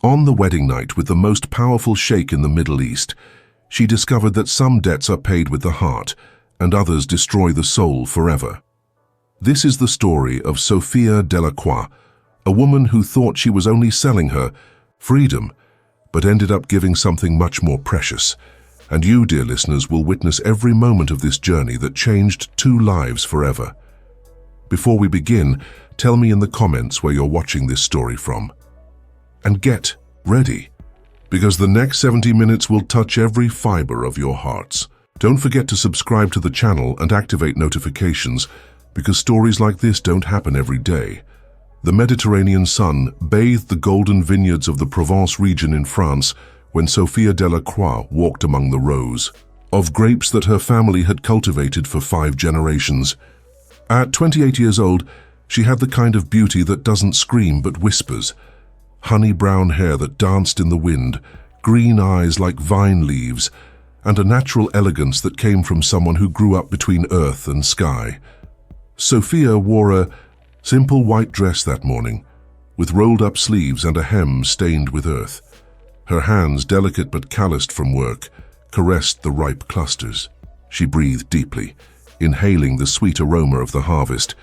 On the wedding night with the most powerful sheikh in the Middle East, she discovered that some debts are paid with the heart and others destroy the soul forever. This is the story of Sofia Delacroix, a woman who thought she was only selling her freedom, but ended up giving something much more precious. And you, dear listeners, will witness every moment of this journey that changed 2 lives forever. Before we begin, tell me in the comments where you're watching this story from. And get ready, because the next 70 minutes will touch every fiber of your hearts. Don't forget to subscribe to the channel and activate notifications, because stories like this don't happen every day. The Mediterranean sun bathed the golden vineyards of the Provence region in France when Sofia Delacroix walked among the rows of grapes that her family had cultivated for 5 generations. At 28 years old, she had the kind of beauty that doesn't scream but whispers. Honey brown hair that danced in the wind, green eyes like vine leaves, and a natural elegance that came from someone who grew up between earth and sky. Sofia wore a simple white dress that morning, with rolled-up sleeves and a hem stained with earth. Her hands, delicate but calloused from work, caressed the ripe clusters. She breathed deeply, inhaling the sweet aroma of the harvest,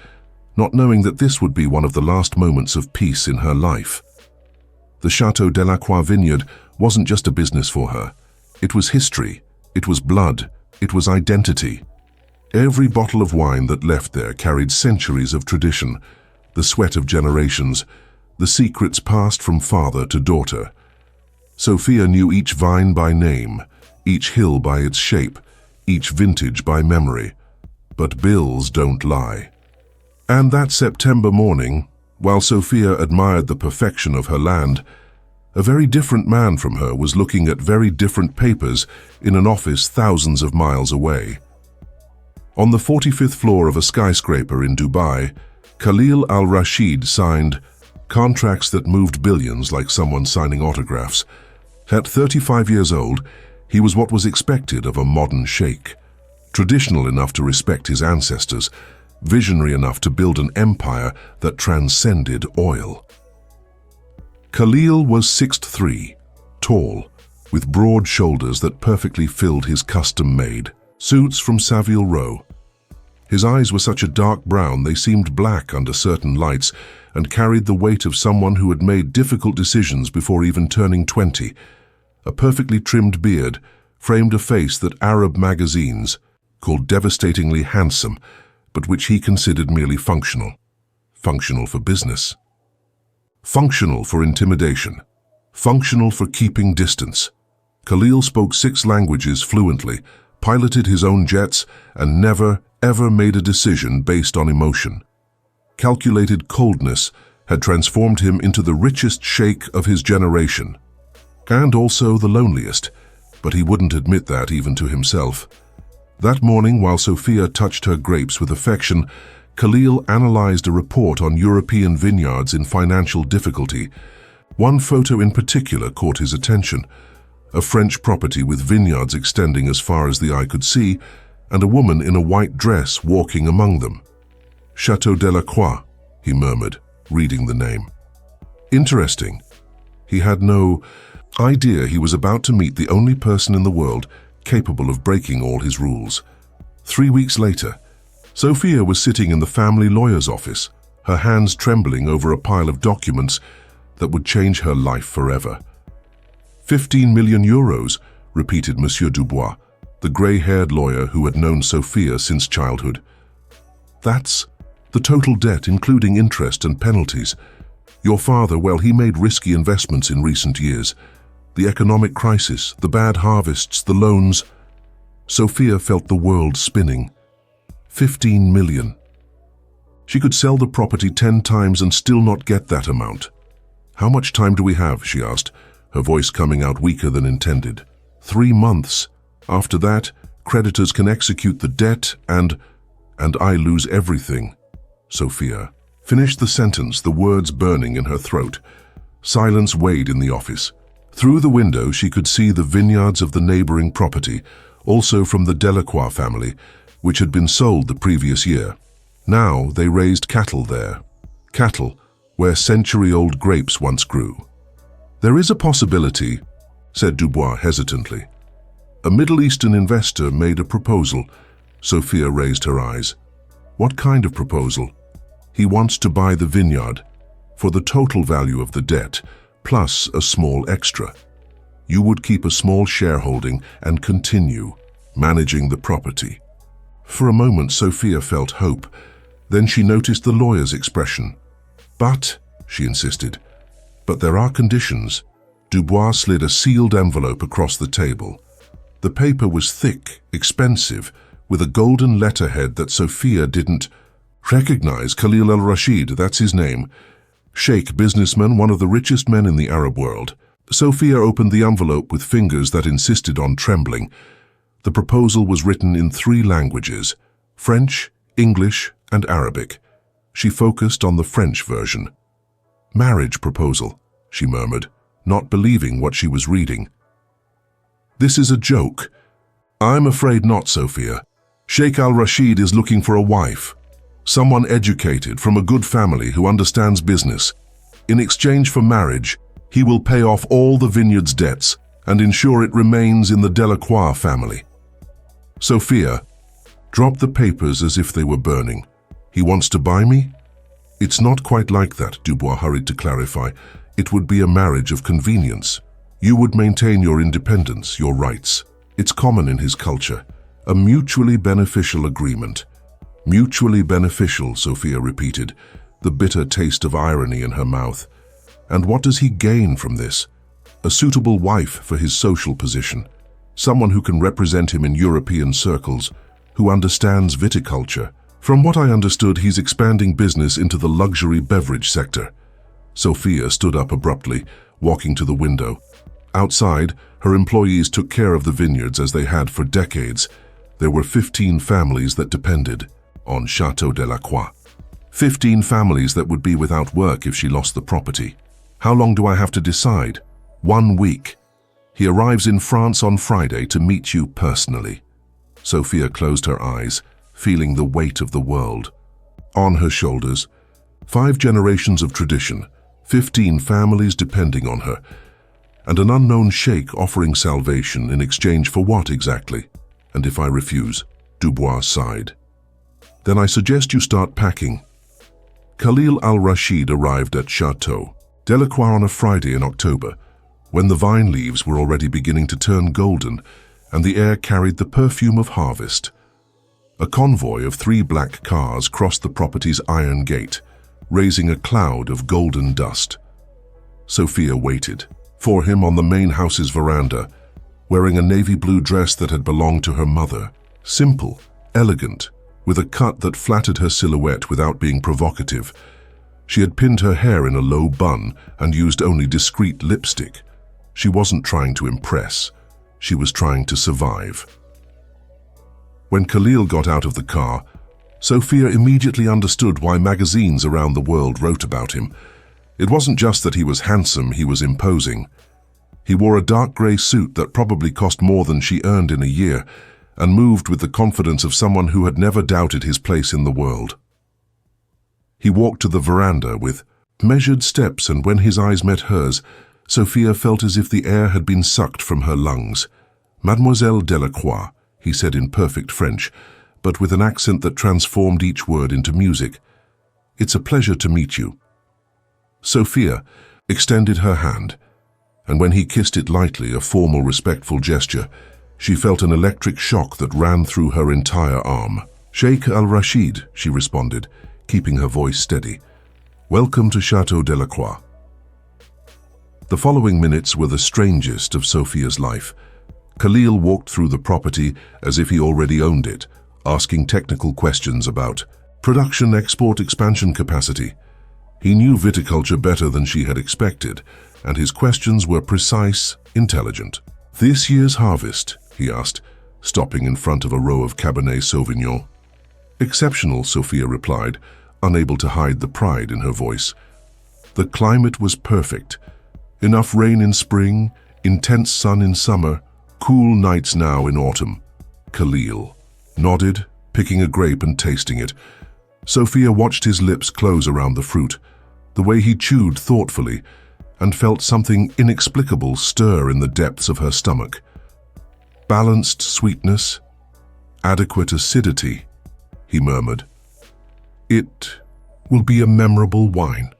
not knowing that this would be one of the last moments of peace in her life. The Château Delacroix vineyard wasn't just a business for her. It was history, it was blood, it was identity. Every bottle of wine that left there carried centuries of tradition, the sweat of generations, the secrets passed from father to daughter. Sofia knew each vine by name, each hill by its shape, each vintage by memory. But bills don't lie. And that September morning, while Sofia admired the perfection of her land, a very different man from her was looking at very different papers in an office thousands of miles away. On the 45th floor of a skyscraper in Dubai, Khalil al-Rashid signed contracts that moved billions like someone signing autographs. At 35 years old, he was what was expected of a modern sheikh, traditional enough to respect his ancestors, visionary enough to build an empire that transcended oil. Khalil was 6'3", tall, with broad shoulders that perfectly filled his custom-made suits from Savile Row. His eyes were such a dark brown they seemed black under certain lights and carried the weight of someone who had made difficult decisions before even turning 20. A perfectly trimmed beard framed a face that Arab magazines called devastatingly handsome, but which he considered merely functional. Functional for business. Functional for intimidation. Functional for keeping distance. Khalil spoke 6 languages fluently, piloted his own jets, and never, ever made a decision based on emotion. Calculated coldness had transformed him into the richest sheikh of his generation, and also the loneliest, but he wouldn't admit that even to himself. That morning, while Sofia touched her grapes with affection, Khalil analyzed a report on European vineyards in financial difficulty. One photo in particular caught his attention: a French property with vineyards extending as far as the eye could see, and a woman in a white dress walking among them. Château Delacroix, he murmured, reading the name. Interesting. He had no idea he was about to meet the only person in the world capable of breaking all his rules. 3 weeks later, Sofia was sitting in the family lawyer's office, her hands trembling over a pile of documents that would change her life forever. 15 million euros, repeated Monsieur Dubois, the grey-haired lawyer who had known Sofia since childhood. That's the total debt, including interest and penalties. Your father, well, he made risky investments in recent years. The economic crisis, the bad harvests, the loans. Sofia felt the world spinning. 15 million. She could sell the property 10 times and still not get that amount. How much time do we have? She asked, her voice coming out weaker than intended. 3 months. After that, creditors can execute the debt and I lose everything. Sofia finished the sentence, the words burning in her throat. Silence weighed in the office. Through the window, she could see the vineyards of the neighboring property, also from the Delacroix family, which had been sold the previous year. Now they raised cattle there. Cattle where century-old grapes once grew. "There is a possibility," said Dubois hesitantly. "A Middle Eastern investor made a proposal." Sofia raised her eyes. "What kind of proposal?" "He wants to buy the vineyard for the total value of the debt, plus a small extra. You would keep a small shareholding and continue managing the property." For a moment, Sofia felt hope. Then she noticed the lawyer's expression. "But," she insisted, "but there are conditions." Dubois slid a sealed envelope across the table. The paper was thick, expensive, with a golden letterhead that Sofia didn't recognize. Khalil al-Rashid, that's his name. Sheikh, businessman, one of the richest men in the Arab world. Sofia opened the envelope with fingers that insisted on trembling. The proposal was written in 3 languages, French, English, and Arabic. She focused on the French version. "Marriage proposal," she murmured, not believing what she was reading. "This is a joke." "I'm afraid not, Sofia. Sheikh al-Rashid is looking for a wife, someone educated from a good family who understands business. In exchange for marriage, he will pay off all the vineyard's debts and ensure it remains in the Delacroix family." Sofia dropped the papers as if they were burning. "He wants to buy me?" "It's not quite like that," Dubois hurried to clarify. "It would be a marriage of convenience. You would maintain your independence, your rights. It's common in his culture. A mutually beneficial agreement." "Mutually beneficial," Sofia repeated, the bitter taste of irony in her mouth. "And what does he gain from this?" "A suitable wife for his social position. Someone who can represent him in European circles, who understands viticulture. From what I understood, he's expanding business into the luxury beverage sector." Sofia stood up abruptly, walking to the window. Outside, her employees took care of the vineyards as they had for decades. There were 15 families that depended on Sofia Delacroix. 15 families that would be without work if she lost the property. "How long do I have to decide?" "1 week. He arrives in France on Friday to meet you personally." Sofia closed her eyes, feeling the weight of the world on her shoulders. 5 generations of tradition, 15 families depending on her, and an unknown sheikh offering salvation in exchange for what exactly? "And if I refuse?" Dubois sighed. "Then I suggest you start packing." Khalil al-Rashid arrived at Chateau Delacroix on a Friday in October, when the vine leaves were already beginning to turn golden and the air carried the perfume of harvest. A convoy of 3 black cars crossed the property's iron gate, raising a cloud of golden dust. Sofia waited for him on the main house's veranda, wearing a navy blue dress that had belonged to her mother. Simple, elegant, with a cut that flattered her silhouette without being provocative. She had pinned her hair in a low bun and used only discreet lipstick. She wasn't trying to impress. She was trying to survive. When Khalil got out of the car, Sofia immediately understood why magazines around the world wrote about him. It wasn't just that he was handsome, he was imposing. He wore a dark grey suit that probably cost more than she earned in a year, and moved with the confidence of someone who had never doubted his place in the world. He walked to the veranda with measured steps, and when his eyes met hers, Sofia felt as if the air had been sucked from her lungs. "Mademoiselle Delacroix," he said in perfect French, but with an accent that transformed each word into music. "It's a pleasure to meet you." Sofia extended her hand, and when he kissed it lightly, a formal, respectful gesture, she felt an electric shock that ran through her entire arm. "Sheikh al-Rashid," she responded, keeping her voice steady. "Welcome to Chateau Delacroix." The following minutes were the strangest of Sofia's life. Khalil walked through the property as if he already owned it, asking technical questions about production, export, expansion capacity. He knew viticulture better than she had expected, and his questions were precise, intelligent. "This year's harvest?" he asked, stopping in front of a row of Cabernet Sauvignon. "Exceptional," Sofia replied, unable to hide the pride in her voice. "The climate was perfect. Enough rain in spring, intense sun in summer, cool nights now in autumn." Khalil nodded, picking a grape and tasting it. Sofia watched his lips close around the fruit, the way he chewed thoughtfully, and felt something inexplicable stir in the depths of her stomach. Balanced sweetness, adequate acidity, he murmured. It will be a memorable wine.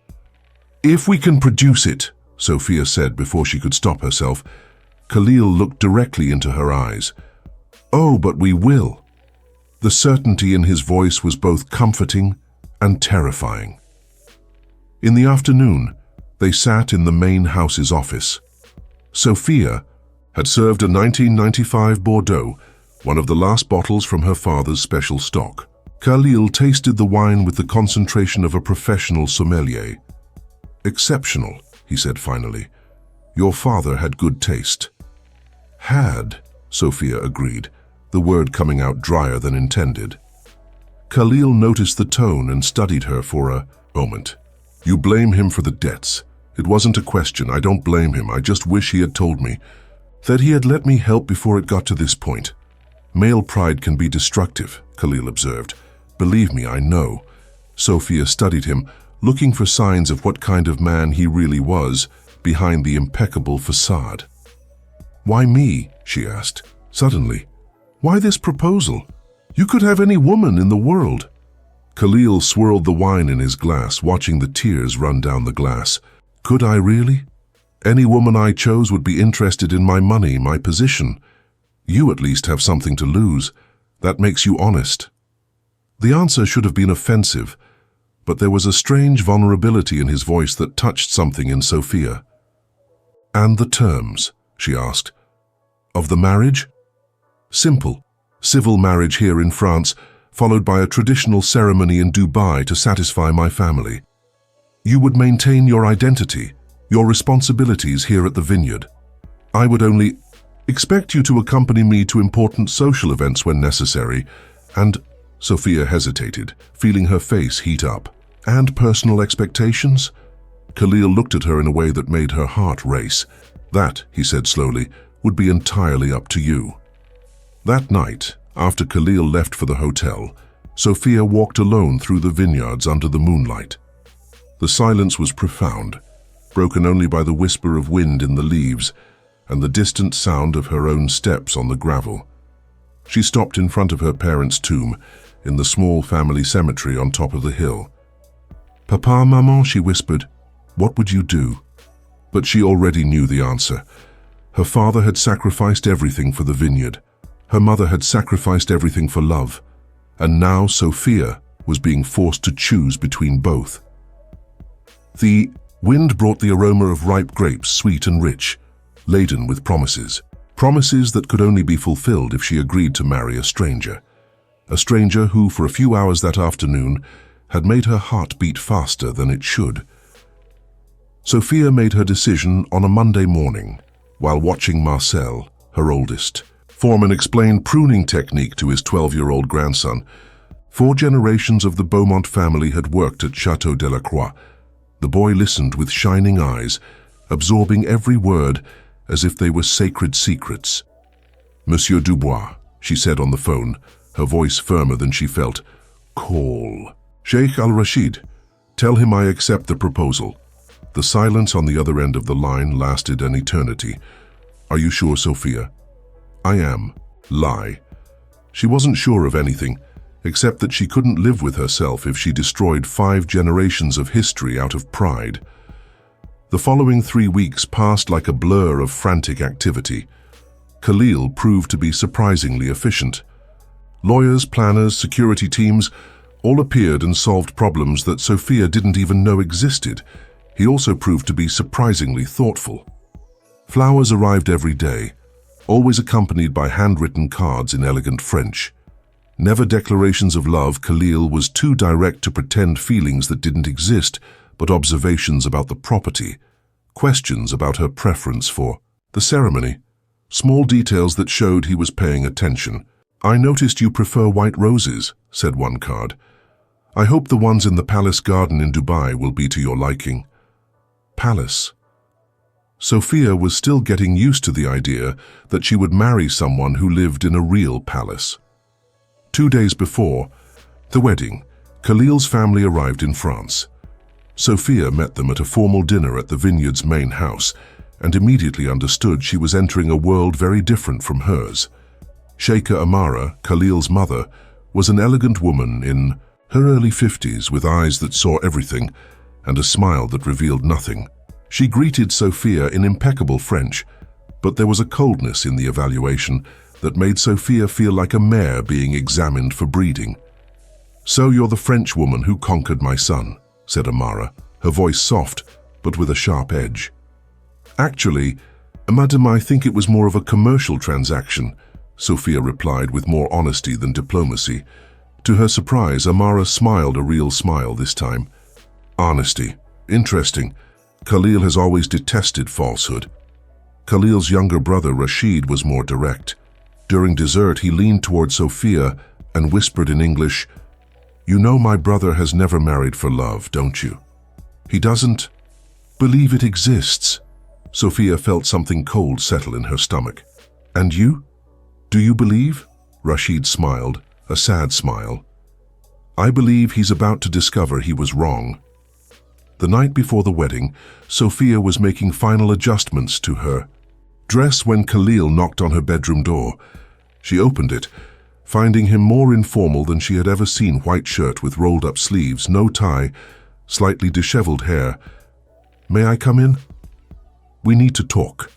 If we can produce it, Sofia said before she could stop herself. Khalil looked directly into her eyes. Oh, but we will. The certainty in his voice was both comforting and terrifying. In the afternoon, they sat in the main house's office. Sofia had served a 1995 Bordeaux, one of the last bottles from her father's special stock. Khalil tasted the wine with the concentration of a professional sommelier. Exceptional, he said finally. Your father had good taste. Had, Sofia agreed, the word coming out drier than intended. Khalil noticed the tone and studied her for a moment. You blame him for the debts. It wasn't a question. I don't blame him. I just wish he had told me that he had let me help before it got to this point. Male pride can be destructive, Khalil observed. Believe me, I know. Sofia studied him, looking for signs of what kind of man he really was behind the impeccable facade. Why me? She asked. Suddenly. Why this proposal? You could have any woman in the world. Khalil swirled the wine in his glass, watching the tears run down the glass. Could I really? Any woman I chose would be interested in my money, my position. You at least have something to lose. That makes you honest. The answer should have been offensive, but there was a strange vulnerability in his voice that touched something in Sofia. And the terms, she asked. Of the marriage? Simple. Civil marriage here in France, followed by a traditional ceremony in Dubai to satisfy my family. You would maintain your identity, your responsibilities here at the vineyard. I would only expect you to accompany me to important social events when necessary, and Sofia hesitated, feeling her face heat up. And personal expectations? Khalil looked at her in a way that made her heart race. That, he said slowly, would be entirely up to you. That night, after Khalil left for the hotel, Sofia walked alone through the vineyards under the moonlight. The silence was profound, broken only by the whisper of wind in the leaves and the distant sound of her own steps on the gravel. She stopped in front of her parents' tomb in the small family cemetery on top of the hill. Papa, Maman, she whispered, what would you do? But she already knew the answer. Her father had sacrificed everything for the vineyard. Her mother had sacrificed everything for love. And now Sofia was being forced to choose between both. The wind brought the aroma of ripe grapes, sweet and rich, laden with promises. Promises that could only be fulfilled if she agreed to marry a stranger. A stranger who, for a few hours that afternoon, had made her heart beat faster than it should. Sofia made her decision on a Monday morning, while watching Marcel, her oldest, form an explained pruning technique to his 12-year-old grandson. 4 generations of the Beaumont family had worked at Chateau Delacroix. The boy listened with shining eyes, absorbing every word as if they were sacred secrets. Monsieur Dubois, she said on the phone, her voice firmer than she felt. Call. Sheikh al-Rashid, tell him I accept the proposal. The silence on the other end of the line lasted an eternity. Are you sure, Sofia? I am. Lie. She wasn't sure of anything, except that she couldn't live with herself if she destroyed 5 generations of history out of pride. The following 3 weeks passed like a blur of frantic activity. Khalil proved to be surprisingly efficient. Lawyers, planners, security teams all appeared and solved problems that Sofia didn't even know existed. He also proved to be surprisingly thoughtful. Flowers arrived every day, always accompanied by handwritten cards in elegant French. Never declarations of love. Khalil was too direct to pretend feelings that didn't exist, but observations about the property, questions about her preference for the ceremony, small details that showed he was paying attention. I noticed you prefer white roses, said one card. I hope the ones in the palace garden in Dubai will be to your liking. Palace. Sofia was still getting used to the idea that she would marry someone who lived in a real palace. 2 days before the wedding, Khalil's family arrived in France. Sofia met them at a formal dinner at the vineyard's main house and immediately understood she was entering a world very different from hers. Sheikh Amara, Khalil's mother, was an elegant woman in her early 50s with eyes that saw everything and a smile that revealed nothing. She greeted Sofia in impeccable French, but there was a coldness in the evaluation that made Sofia feel like a mare being examined for breeding. "So you're the French woman who conquered my son," said Amara, her voice soft but with a sharp edge. "Actually, Madam, I think it was more of a commercial transaction," Sofia replied with more honesty than diplomacy. To her surprise, Amara smiled a real smile this time. "Honesty. Interesting. Khalil has always detested falsehood." Khalil's younger brother, Rashid, was more direct. During dessert, he leaned toward Sofia and whispered in English, "You know my brother has never married for love, don't you? He doesn't believe it exists." Sofia felt something cold settle in her stomach. "And you? Do you believe?" Rashid smiled, a sad smile. "I believe he's about to discover he was wrong." The night before the wedding, Sofia was making final adjustments to her dress when Khalil knocked on her bedroom door. She opened it, finding him more informal than she had ever seen. White shirt with rolled-up sleeves, no tie, slightly disheveled hair. "May I come in?" "We need to talk."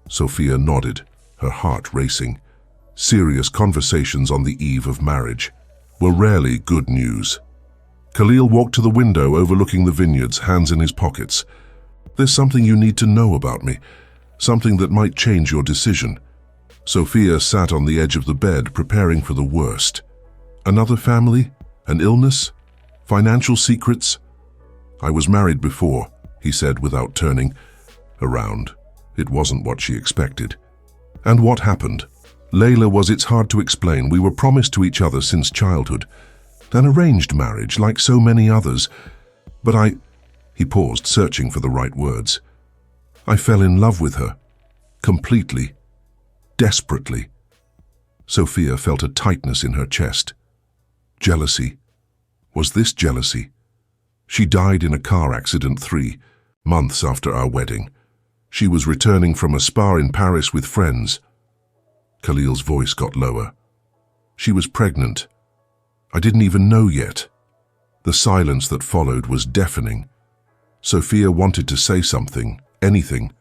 Sofia nodded, her heart racing. Serious conversations on the eve of marriage were rarely good news. Khalil walked to the window overlooking the vineyards, hands in his pockets. "There's something you need to know about me, something that might change your decision." Sofia sat on the edge of the bed, preparing for the worst. Another family? An illness? Financial secrets? "I was married before," he said without turning around. It wasn't what she expected. "And what happened?" "Layla was, it's hard to explain. We were promised to each other since childhood. An arranged marriage, like so many others. But He paused, searching for the right words. "I fell in love with her. Completely. Desperately." Sofia felt a tightness in her chest. Jealousy. Was this jealousy? She died in a car accident 3 months after our wedding. She was returning from a spa in Paris with friends. Khalil's voice got lower. "She was pregnant. I didn't even know yet." The silence that followed was deafening. Sofia wanted to say something, anything,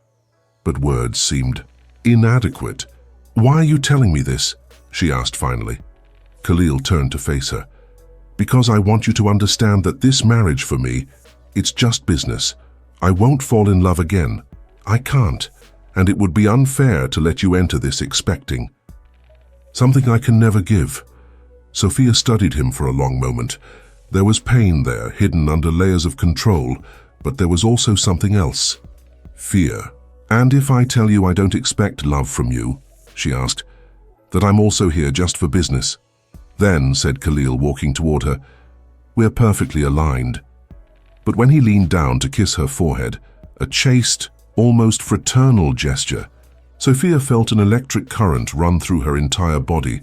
but words seemed inadequate. "Why are you telling me this?" she asked finally. Khalil turned to face her. "Because I want you to understand that this marriage for me, it's just business. I won't fall in love again. I can't, and it would be unfair to let you enter this expecting something I can never give." Sofia studied him for a long moment. There was pain there, hidden under layers of control, but there was also something else. Fear. "And if I tell you I don't expect love from you," she asked, "that I'm also here just for business?" "Then," said Khalil, walking toward her, "we're perfectly aligned." But when he leaned down to kiss her forehead, a chaste, almost fraternal gesture, Sofia felt an electric current run through her entire body,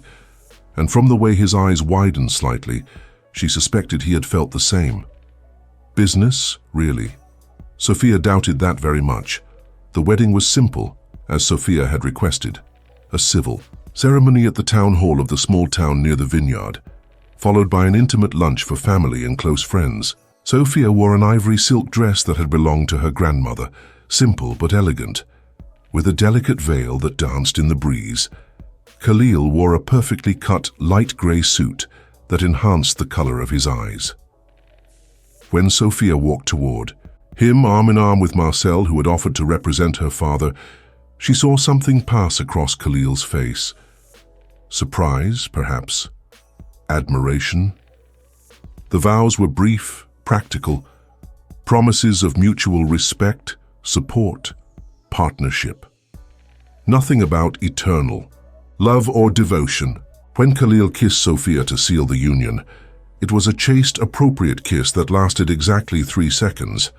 and from the way his eyes widened slightly, she suspected he had felt the same. Business, really? Sofia doubted that very much. The wedding was simple, as Sofia had requested. A civil ceremony at the town hall of the small town near the vineyard, followed by an intimate lunch for family and close friends. Sofia wore an ivory silk dress that had belonged to her grandmother, simple but elegant, with a delicate veil that danced in the breeze. Khalil wore a perfectly cut light grey suit that enhanced the color of his eyes. When Sofia walked toward him, arm in arm with Marcel, who had offered to represent her father, she saw something pass across Khalil's face. Surprise, perhaps. Admiration. The vows were brief, practical, promises of mutual respect, support, partnership. Nothing about eternal love or devotion. When Khalil kissed Sofia to seal the union, it was a chaste, appropriate kiss that lasted exactly 3 seconds.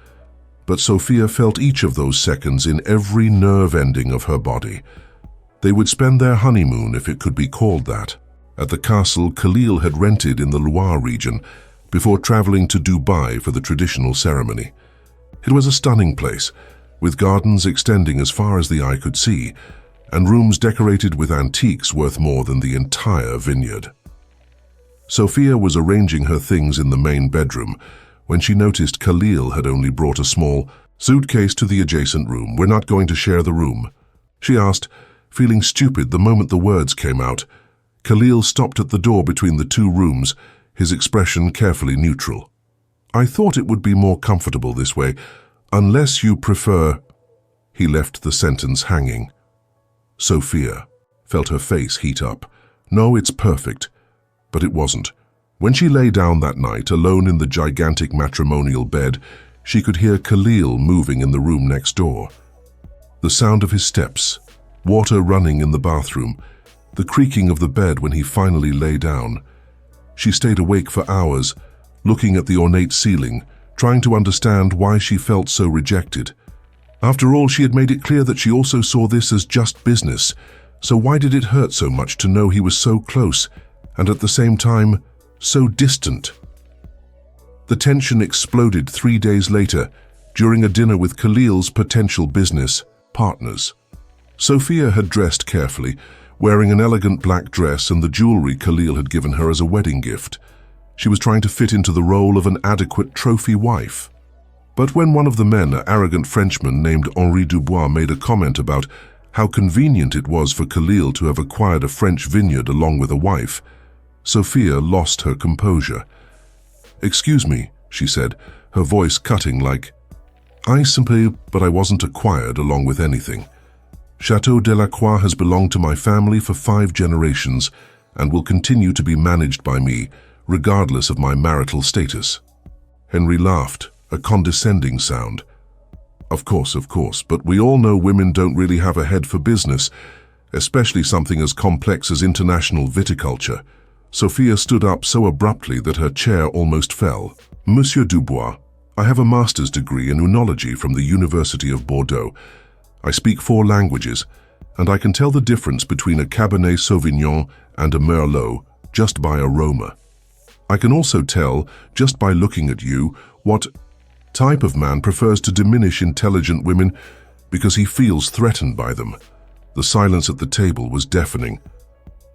But Sofia felt each of those seconds in every nerve ending of her body. They would spend their honeymoon, if it could be called that, at the castle Khalil had rented in the Loire region, before traveling to Dubai for the traditional ceremony. It was a stunning place, with gardens extending as far as the eye could see, and rooms decorated with antiques worth more than the entire vineyard. Sofia was arranging her things in the main bedroom when she noticed Khalil had only brought a small suitcase to the adjacent room. "We're not going to share the room?" she asked, feeling stupid the moment the words came out. Khalil stopped at the door between the two rooms, his expression carefully neutral. "I thought it would be more comfortable this way, unless you prefer—" He left the sentence hanging. Sofia felt her face heat up. No, it's perfect. But it wasn't. When she lay down that night, alone in the gigantic matrimonial bed, she could hear Khalil moving in the room next door. The sound of his steps, water running in the bathroom, the creaking of the bed when he finally lay down. She stayed awake for hours, looking at the ornate ceiling, trying to understand why she felt so rejected. After all, she had made it clear that she also saw this as just business, so why did it hurt so much to know he was so close, and at the same time, so distant? The tension exploded 3 days later, during a dinner with Khalil's potential business partners. Sofia had dressed carefully, wearing an elegant black dress and the jewelry Khalil had given her as a wedding gift. She was trying to fit into the role of an adequate trophy wife. But when one of the men, an arrogant Frenchman named Henri Dubois, made a comment about how convenient it was for Khalil to have acquired a French vineyard along with a wife, Sofia lost her composure. "Excuse me," she said, her voice cutting like, but I wasn't acquired along with anything. Chateau Delacroix has belonged to my family for 5 generations and will continue to be managed by me, regardless of my marital status." Henry laughed, a condescending sound. Of course, but we all know women don't really have a head for business, especially something as complex as international viticulture." Sofia stood up so abruptly that her chair almost fell. "Monsieur Dubois, I have a master's degree in oenology from the University of Bordeaux. I speak 4 languages, and I can tell the difference between a Cabernet Sauvignon and a Merlot just by aroma. I can also tell, just by looking at you, what type of man prefers to diminish intelligent women because he feels threatened by them." The silence at the table was deafening.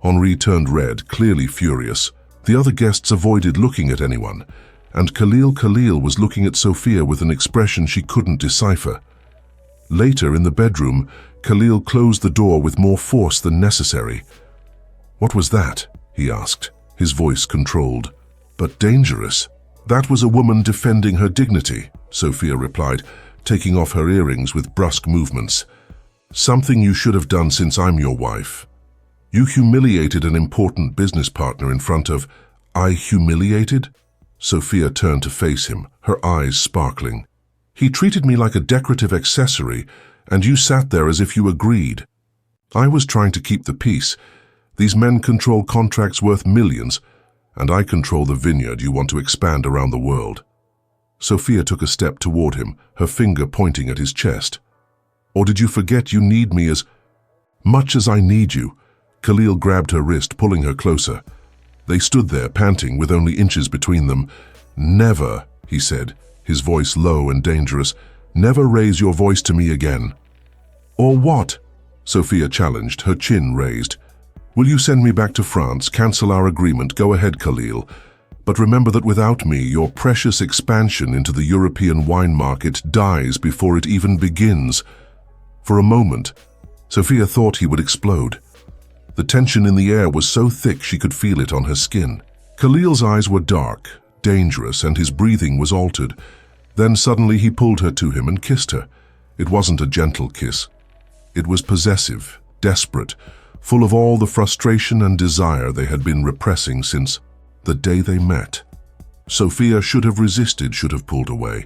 Henri turned red, clearly furious. The other guests avoided looking at anyone, and Khalil was looking at Sofia with an expression she couldn't decipher. Later, in the bedroom, Khalil closed the door with more force than necessary. "What was that?" he asked, his voice controlled. "But dangerous." "That was a woman defending her dignity," Sofia replied, taking off her earrings with brusque movements. "Something you should have done since I'm your wife. You humiliated an important business partner in front of—" "I humiliated?" Sofia turned to face him, her eyes sparkling. "He treated me like a decorative accessory, and you sat there as if you agreed. I was trying to keep the peace. These men control contracts worth millions, and I control the vineyard you want to expand around the world." Sofia took a step toward him, her finger pointing at his chest. "Or did you forget you need me as much as I need you?" Khalil grabbed her wrist, pulling her closer. They stood there, panting, with only inches between them. "Never," he said, his voice low and dangerous, "never raise your voice to me again." "Or what?" Sofia challenged, her chin raised. "Will you send me back to France, cancel our agreement? Go ahead, Khalil. But remember that without me, your precious expansion into the European wine market dies before it even begins." For a moment, Sofia thought he would explode. The tension in the air was so thick she could feel it on her skin. Khalil's eyes were dark, dangerous, and his breathing was altered. Then suddenly he pulled her to him and kissed her. It wasn't a gentle kiss. It was possessive, desperate, full of all the frustration and desire they had been repressing since the day they met. Sofia should have resisted, should have pulled away.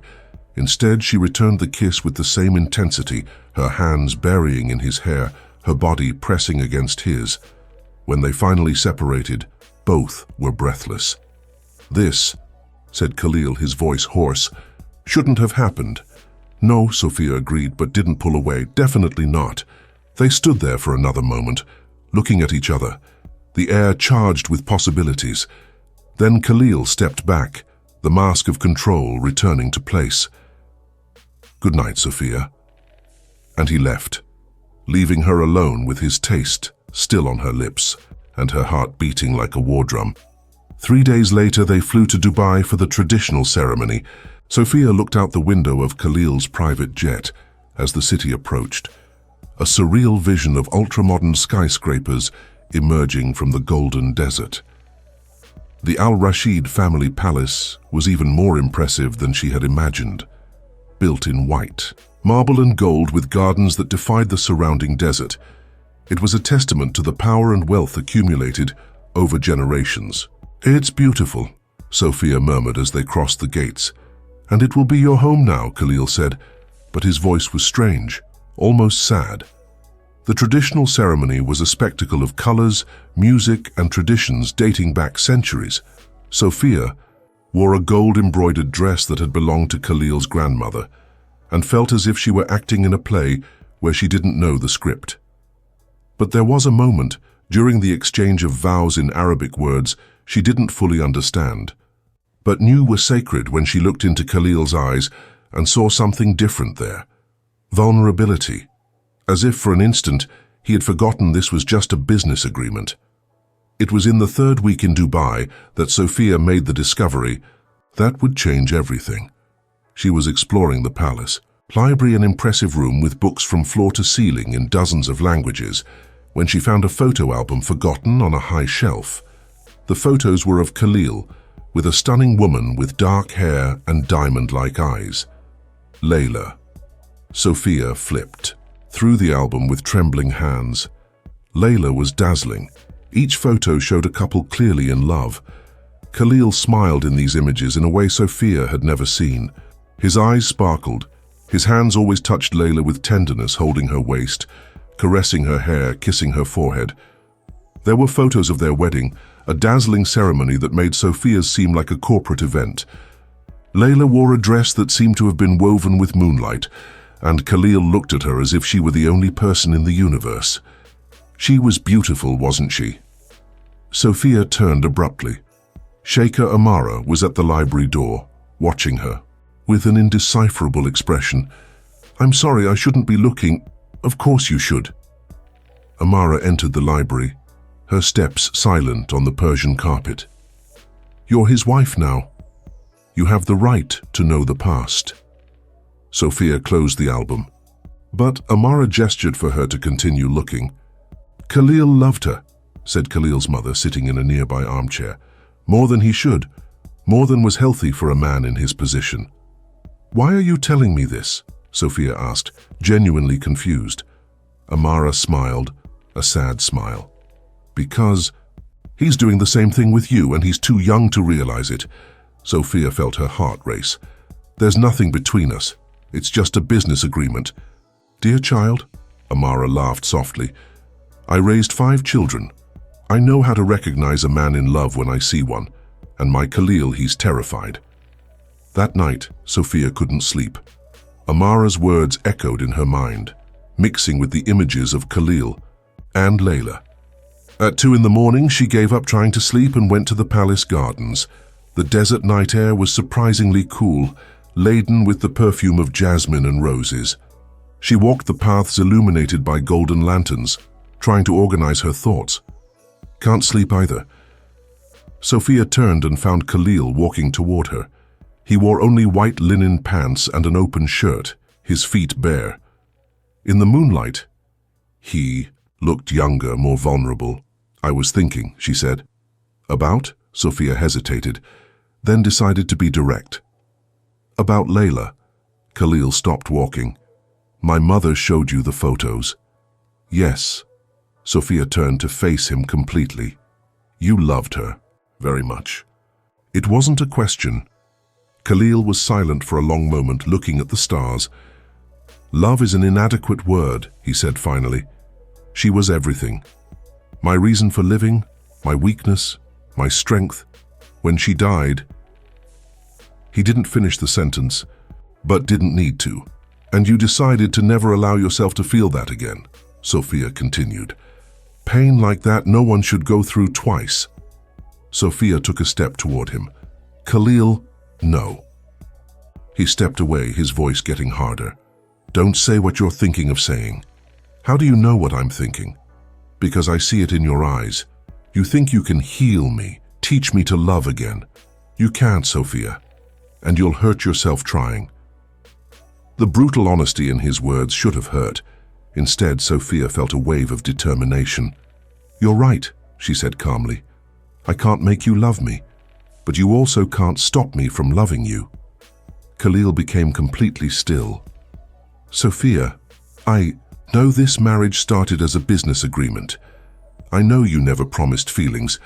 Instead, she returned the kiss with the same intensity, her hands burying in his hair, her body pressing against his. When they finally separated, both were breathless. "This," said Khalil, his voice hoarse, "shouldn't have happened." "No," Sofia agreed, but didn't pull away. "Definitely not." They stood there for another moment, looking at each other, the air charged with possibilities. Then Khalil stepped back, the mask of control returning to place. "Good night, Sofia." And he left, leaving her alone with his taste still on her lips and her heart beating like a war drum. 3 days later, they flew to Dubai for the traditional ceremony. Sofia looked out the window of Khalil's private jet as the city approached, a surreal vision of ultra-modern skyscrapers emerging from the golden desert. The Al Rashid family palace was even more impressive than she had imagined. Built in white, marble and gold with gardens that defied the surrounding desert, it was a testament to the power and wealth accumulated over generations. "It's beautiful," Sofia murmured as they crossed the gates. "And it will be your home now," Khalil said, but his voice was strange, almost sad. The traditional ceremony was a spectacle of colors, music, and traditions dating back centuries. Sofia wore a gold-embroidered dress that had belonged to Khalil's grandmother and felt as if she were acting in a play where she didn't know the script. But there was a moment during the exchange of vows in Arabic words she didn't fully understand, but knew were sacred when she looked into Khalil's eyes and saw something different there. Vulnerability. As if for an instant he had forgotten this was just a business agreement. It was in the 3rd week in Dubai that Sofia made the discovery that would change everything. She was exploring the palace, library, an impressive room with books from floor to ceiling in dozens of languages, when she found a photo album forgotten on a high shelf. The photos were of Khalil, with a stunning woman with dark hair and diamond-like eyes. Layla. Sofia flipped through the album with trembling hands. Layla was dazzling. Each photo showed a couple clearly in love. Khalil smiled in these images in a way Sofia had never seen. His eyes sparkled. His hands always touched Layla with tenderness, holding her waist, caressing her hair, kissing her forehead. There were photos of their wedding, a dazzling ceremony that made Sofia's seem like a corporate event. Layla wore a dress that seemed to have been woven with moonlight, and Khalil looked at her as if she were the only person in the universe. She was beautiful, wasn't she? Sofia turned abruptly. Sheikh Amara was at the library door, watching her, with an indecipherable expression. "I'm sorry, I shouldn't be looking." "Of course you should." Amara entered the library, her steps silent on the Persian carpet. "You're his wife now. You have the right to know the past." Sofia closed the album, but Amara gestured for her to continue looking. "Khalil loved her," said Khalil's mother, sitting in a nearby armchair. "More than he should, more than was healthy for a man in his position." "Why are you telling me this?" Sofia asked, genuinely confused. Amara smiled, a sad smile. "Because he's doing the same thing with you, and he's too young to realize it." Sofia felt her heart race. "There's nothing between us. It's just a business agreement." "Dear child," Amara laughed softly, "I raised 5 children. I know how to recognize a man in love when I see one, and my Khalil, he's terrified." That night, Sofia couldn't sleep. Amara's words echoed in her mind, mixing with the images of Khalil and Layla. At 2 in the morning, she gave up trying to sleep and went to the palace gardens. The desert night air was surprisingly cool, laden with the perfume of jasmine and roses. She walked the paths illuminated by golden lanterns, trying to organize her thoughts. "Can't sleep either." Sofia turned and found Khalil walking toward her. He wore only white linen pants and an open shirt, his feet bare. In the moonlight, he looked younger, more vulnerable. "I was thinking," she said. "About?" Sofia hesitated, then decided to be direct. "About Layla." Khalil stopped walking. "My mother showed you the photos." "Yes." Sofia turned to face him completely. "You loved her, very much." It wasn't a question. Khalil was silent for a long moment, looking at the stars. "Love is an inadequate word," he said finally. "She was everything. My reason for living, my weakness, my strength. When she died..." He didn't finish the sentence, but didn't need to. "And you decided to never allow yourself to feel that again," Sofia continued. "Pain like that no one should go through twice." Sofia took a step toward him. "Khalil, No. He stepped away, his voice getting harder. Don't say what you're thinking of saying. How do you know what I'm thinking? Because I see it in your eyes. You think you can heal me, teach me to love again. You can't, Sofia. And you'll hurt yourself trying. The brutal honesty in his words should have hurt. Instead, Sofia felt a wave of determination. You're right, she said calmly. I can't make you love me, but you also can't stop me from loving you. Khalil became completely still. Sofia, I know this marriage started as a business agreement. I know you never promised feelings,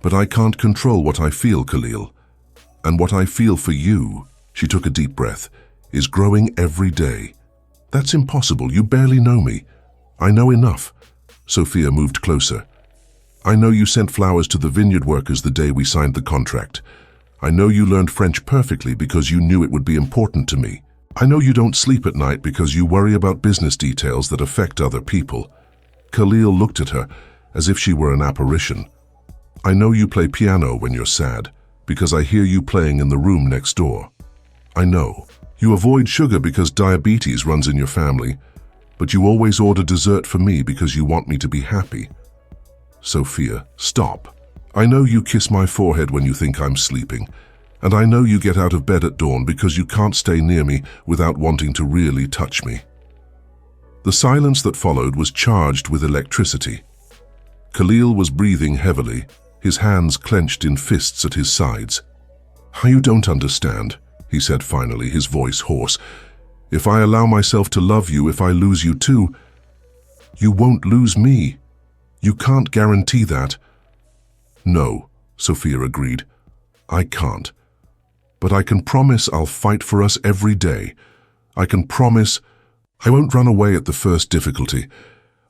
but I can't control what I feel, Khalil. And what I feel for you, she took a deep breath, is growing every day. That's impossible. You barely know me. I know enough. Sofia moved closer. I know you sent flowers to the vineyard workers the day we signed the contract. I know you learned French perfectly because you knew it would be important to me. I know you don't sleep at night because you worry about business details that affect other people. Khalil looked at her as if she were an apparition. I know you play piano when you're sad because I hear you playing in the room next door. I know. You avoid sugar because diabetes runs in your family, but you always order dessert for me because you want me to be happy. Sofia, stop. I know you kiss my forehead when you think I'm sleeping, and I know you get out of bed at dawn because you can't stay near me without wanting to really touch me. The silence that followed was charged with electricity. Khalil was breathing heavily, his hands clenched in fists at his sides. You don't understand, he said finally, his voice hoarse. If I allow myself to love you, if I lose you too, you won't lose me. You can't guarantee that. No, Sofia agreed. I can't. But I can promise I'll fight for us every day. I can promise I won't run away at the first difficulty.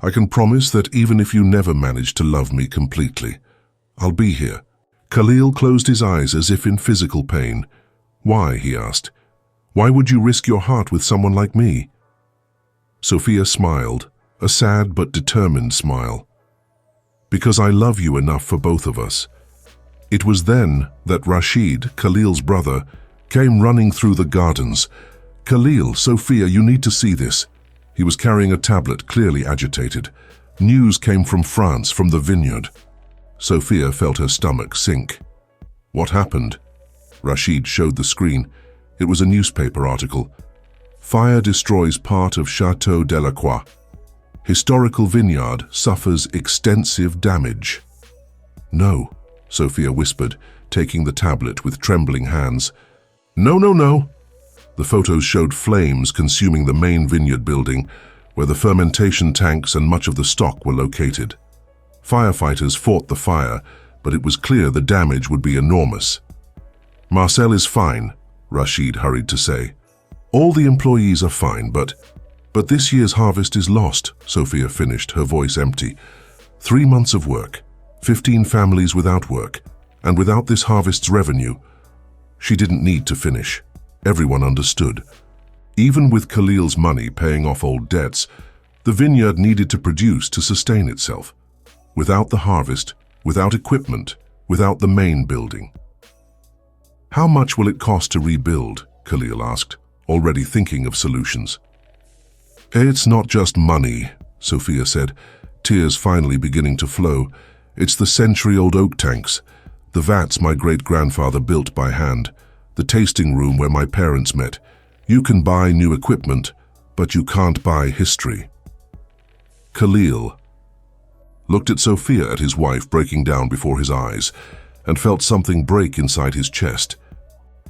I can promise that even if you never manage to love me completely, I'll be here. Khalil closed his eyes as if in physical pain. Why, he asked. Why would you risk your heart with someone like me? Sofia smiled, a sad but determined smile. Because I love you enough for both of us. It was then that Rashid, Khalil's brother, came running through the gardens. Khalil, Sofia, you need to see this. He was carrying a tablet, clearly agitated. News came from France, from the vineyard. Sofia felt her stomach sink. What happened? Rashid showed the screen. It was a newspaper article. Fire destroys part of Sofia Delacroix. Historical vineyard suffers extensive damage. No, Sofia whispered, taking the tablet with trembling hands. No, no, no. The photos showed flames consuming the main vineyard building, where the fermentation tanks and much of the stock were located. Firefighters fought the fire, but it was clear the damage would be enormous. Marcel is fine, Rashid hurried to say. All the employees are fine, but this year's harvest is lost, Sofia finished, her voice empty. 3 months of work, 15 families without work, and without this harvest's revenue. She didn't need to finish. Everyone understood. Even with Khalil's money paying off old debts, the vineyard needed to produce to sustain itself. Without the harvest, without equipment, without the main building. How much will it cost to rebuild? Khalil asked, already thinking of solutions. It's not just money, Sofia said, tears finally beginning to flow. It's the century-old oak tanks, the vats my great-grandfather built by hand, the tasting room where my parents met. You can buy new equipment, but you can't buy history. Khalil looked at Sofia, at his wife breaking down before his eyes, and felt something break inside his chest.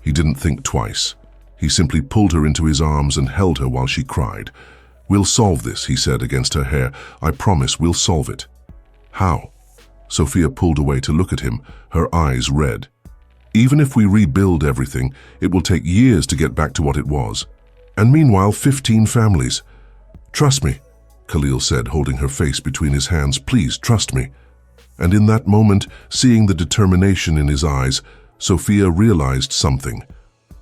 He didn't think twice. He simply pulled her into his arms and held her while she cried. We'll solve this, he said against her hair. I promise we'll solve it. How? Sofia pulled away to look at him, her eyes red. Even if we rebuild everything, it will take years to get back to what it was. And meanwhile, 15 families. Trust me, Khalil said, holding her face between his hands. Please, trust me. And in that moment, seeing the determination in his eyes, Sofia realized something.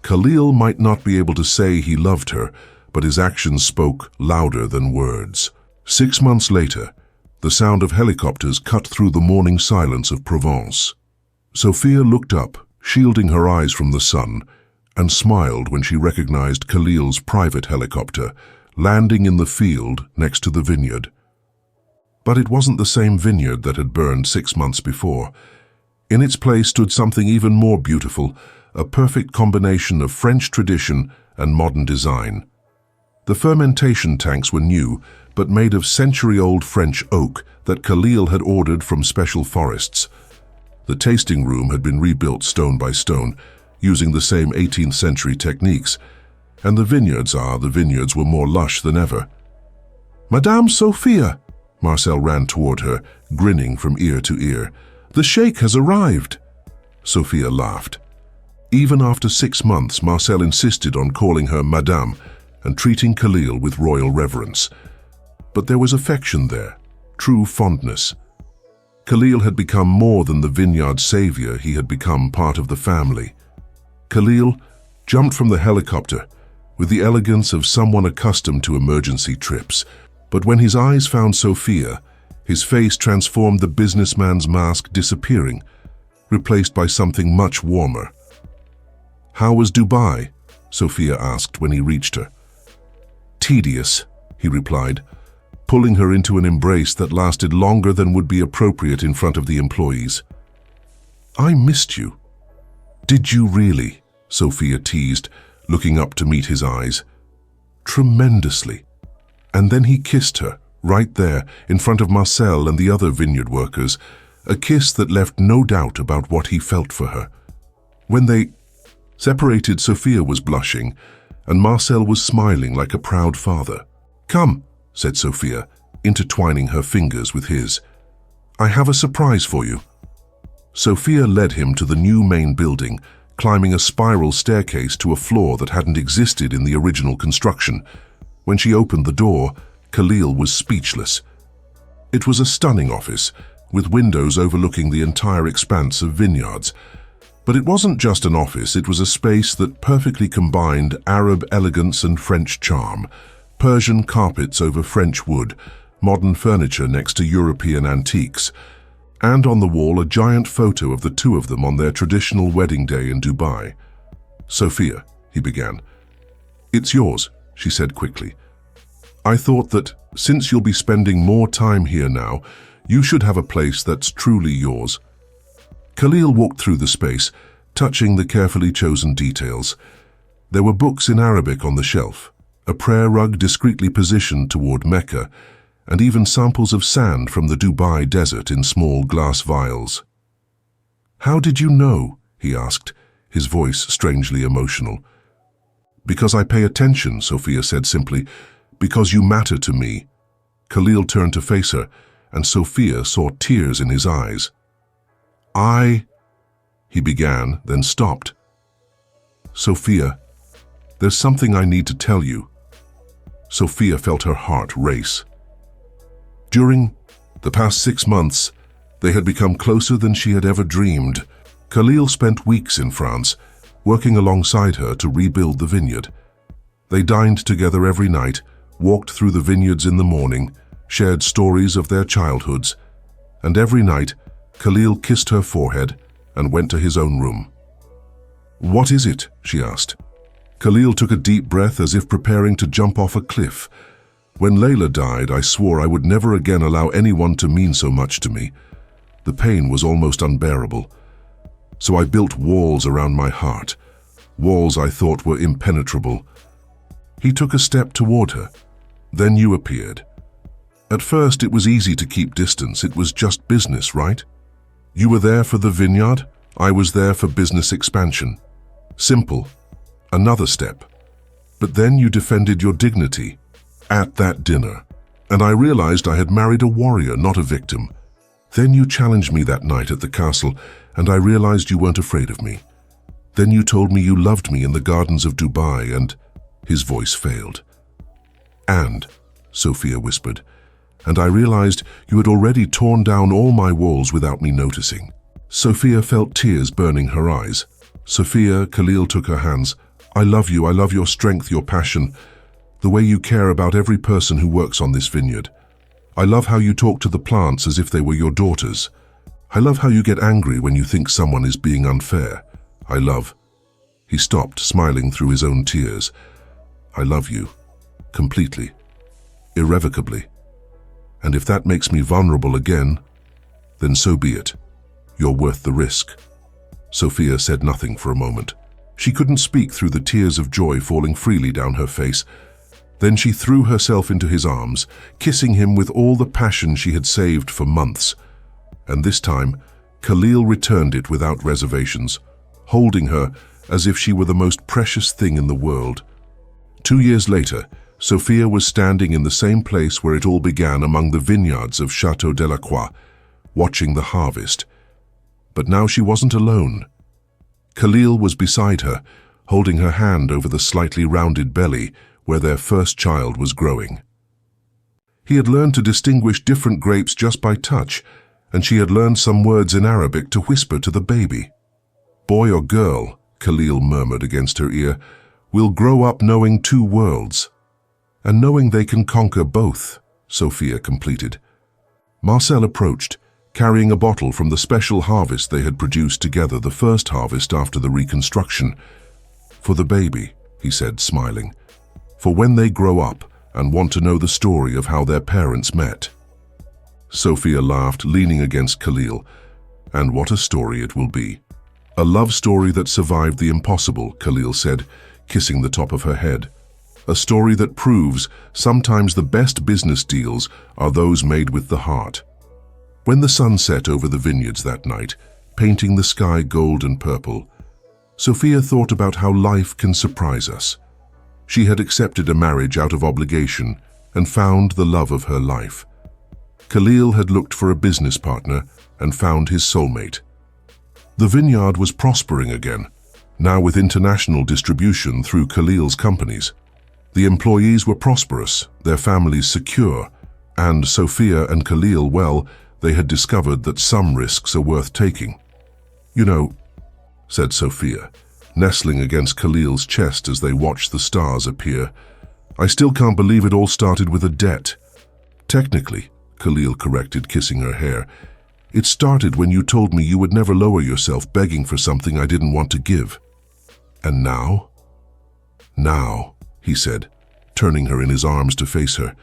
Khalil might not be able to say he loved her, but his actions spoke louder than words. 6 months later, the sound of helicopters cut through the morning silence of Provence. Sofia looked up, shielding her eyes from the sun, and smiled when she recognized Khalil's private helicopter, landing in the field next to the vineyard. But it wasn't the same vineyard that had burned 6 months before. In its place stood something even more beautiful, a perfect combination of French tradition and modern design. The fermentation tanks were new, but made of century-old French oak that Khalil had ordered from special forests. The tasting room had been rebuilt stone by stone, using the same 18th century techniques, and the vineyards were more lush than ever. "Madame Sophia!" Marcel ran toward her, grinning from ear to ear. "The sheikh has arrived!" Sophia laughed. Even after 6 months, Marcel insisted on calling her Madame and treating Khalil with royal reverence. But there was affection there, true fondness. Khalil had become more than the vineyard's savior, he had become part of the family. Khalil jumped from the helicopter with the elegance of someone accustomed to emergency trips. But when his eyes found Sophia, his face transformed, the businessman's mask disappearing, replaced by something much warmer. "How was Dubai?" Sophia asked when he reached her. "Tedious," he replied, pulling her into an embrace that lasted longer than would be appropriate in front of the employees. "I missed you." "Did you really?" Sophia teased, looking up to meet his eyes. "Tremendously." And then he kissed her, right there, in front of Marcel and the other vineyard workers, a kiss that left no doubt about what he felt for her. When they separated, Sophia was blushing, and Marcel was smiling like a proud father. "Come," said Sophia, intertwining her fingers with his. "I have a surprise for you." Sophia led him to the new main building, climbing a spiral staircase to a floor that hadn't existed in the original construction. When she opened the door, Khalil was speechless. It was a stunning office, with windows overlooking the entire expanse of vineyards. But it wasn't just an office, it was a space that perfectly combined Arab elegance and French charm. Persian carpets over French wood, modern furniture next to European antiques, and on the wall a giant photo of the two of them on their traditional wedding day in Dubai. "Sophia," he began. "It's yours," she said quickly. "I thought that, since you'll be spending more time here now, you should have a place that's truly yours." Khalil walked through the space, touching the carefully chosen details. There were books in Arabic on the shelf, a prayer rug discreetly positioned toward Mecca, and even samples of sand from the Dubai desert in small glass vials. "How did you know?" he asked, his voice strangely emotional. "Because I pay attention," Sophia said simply. "Because you matter to me." Khalil turned to face her, and Sophia saw tears in his eyes. He began, then stopped. "Sophia, there's something I need to tell you." Sophia felt her heart race. During the past 6 months, they had become closer than she had ever dreamed. Khalil spent weeks in France, working alongside her to rebuild the vineyard. They dined together every night, walked through the vineyards in the morning, shared stories of their childhoods, and every night, Khalil kissed her forehead and went to his own room. "What is it?" she asked. Khalil took a deep breath as if preparing to jump off a cliff. "When Layla died, I swore I would never again allow anyone to mean so much to me. The pain was almost unbearable. So I built walls around my heart, walls I thought were impenetrable." He took a step toward her. "Then you appeared. At first it was easy to keep distance, it was just business, right? You were there for the vineyard, I was there for business expansion. Simple. Another step. But then you defended your dignity at that dinner, and I realized I had married a warrior, not a victim. Then you challenged me that night at the castle, and I realized you weren't afraid of me. Then you told me you loved me in the gardens of Dubai, and..." His voice failed. "And," Sophia whispered, "and I realized you had already torn down all my walls without me noticing." Sophia felt tears burning her eyes. "Sophia," Khalil took her hands, I love your strength, your passion, the way you care about every person who works on this vineyard. I love how you talk to the plants as if they were your daughters. I love how you get angry when you think someone is being unfair. I love..." He stopped, smiling through his own tears. I love you. Completely. Irrevocably. And if that makes me vulnerable again, then so be it. You're worth the risk. Sofia said nothing for a moment. She couldn't speak through the tears of joy falling freely down her face. Then she threw herself into his arms, kissing him with all the passion she had saved for months. And this time, Khalil returned it without reservations, holding her as if she were the most precious thing in the world. 2 years later, Sofia was standing in the same place where it all began among the vineyards of Chateau Delacroix, watching the harvest. But now she wasn't alone. Khalil was beside her, holding her hand over the slightly rounded belly where their first child was growing. He had learned to distinguish different grapes just by touch, and she had learned some words in Arabic to whisper to the baby. Boy or girl, Khalil murmured against her ear, will grow up knowing 2 worlds. And knowing they can conquer both, Sofia completed. Marcel approached, carrying a bottle from the special harvest they had produced together, the first harvest after the reconstruction. For the baby, he said, smiling. For when they grow up and want to know the story of how their parents met. Sofia laughed, leaning against Khalil. And what a story it will be. A love story that survived the impossible, Khalil said, kissing the top of her head. A story that proves sometimes the best business deals are those made with the heart. When the sun set over the vineyards that night, painting the sky gold and purple, Sofia thought about how life can surprise us. She had accepted a marriage out of obligation and found the love of her life. Khalil had looked for a business partner and found his soulmate. The vineyard was prospering again, now with international distribution through Khalil's companies. The employees were prosperous, their families secure, and Sofia and Khalil, well, they had discovered that some risks are worth taking. You know, said Sofia, nestling against Khalil's chest as they watched the stars appear, I still can't believe it all started with a debt. Technically, Khalil corrected, kissing her hair, it started when you told me you would never lower yourself begging for something I didn't want to give. And now? Now, he said, turning her in his arms to face her,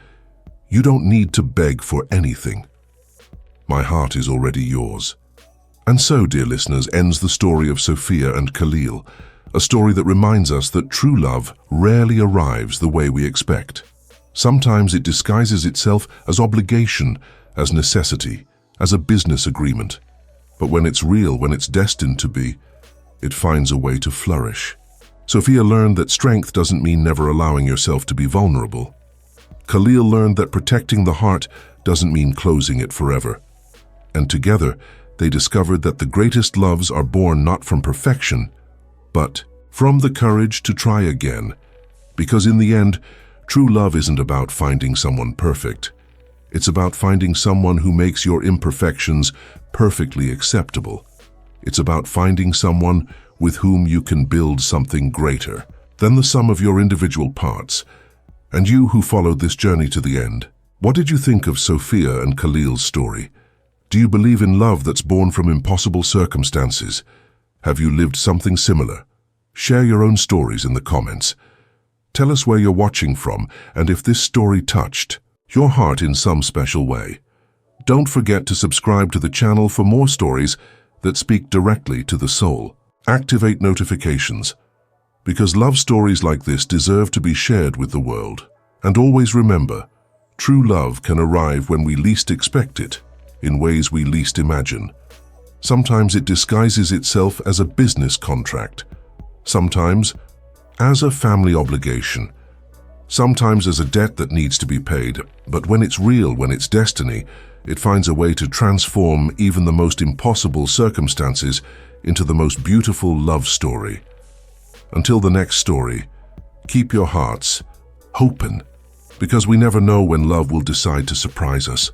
you don't need to beg for anything. My heart is already yours. And so, dear listeners, ends the story of Sofia and Khalil, a story that reminds us that true love rarely arrives the way we expect. Sometimes it disguises itself as obligation, as necessity, as a business agreement. But when it's real, when it's destined to be, it finds a way to flourish. Sofia learned that strength doesn't mean never allowing yourself to be vulnerable. Khalil learned that protecting the heart doesn't mean closing it forever. And together, they discovered that the greatest loves are born not from perfection, but from the courage to try again. Because in the end, true love isn't about finding someone perfect. It's about finding someone who makes your imperfections perfectly acceptable. It's about finding someone with whom you can build something greater than the sum of your individual parts. And you who followed this journey to the end, what did you think of Sofia and Khalil's story? Do you believe in love that's born from impossible circumstances? Have you lived something similar? Share your own stories in the comments. Tell us where you're watching from and if this story touched your heart in some special way. Don't forget to subscribe to the channel for more stories that speak directly to the soul. Activate notifications, because love stories like this deserve to be shared with the world. And always remember, true love can arrive when we least expect it, in ways we least imagine. Sometimes it disguises itself as a business contract, sometimes as a family obligation, sometimes as a debt that needs to be paid, but when it's real, when it's destiny, it finds a way to transform even the most impossible circumstances into the most beautiful love story. Until the next story, keep your hearts open, because we never know when love will decide to surprise us.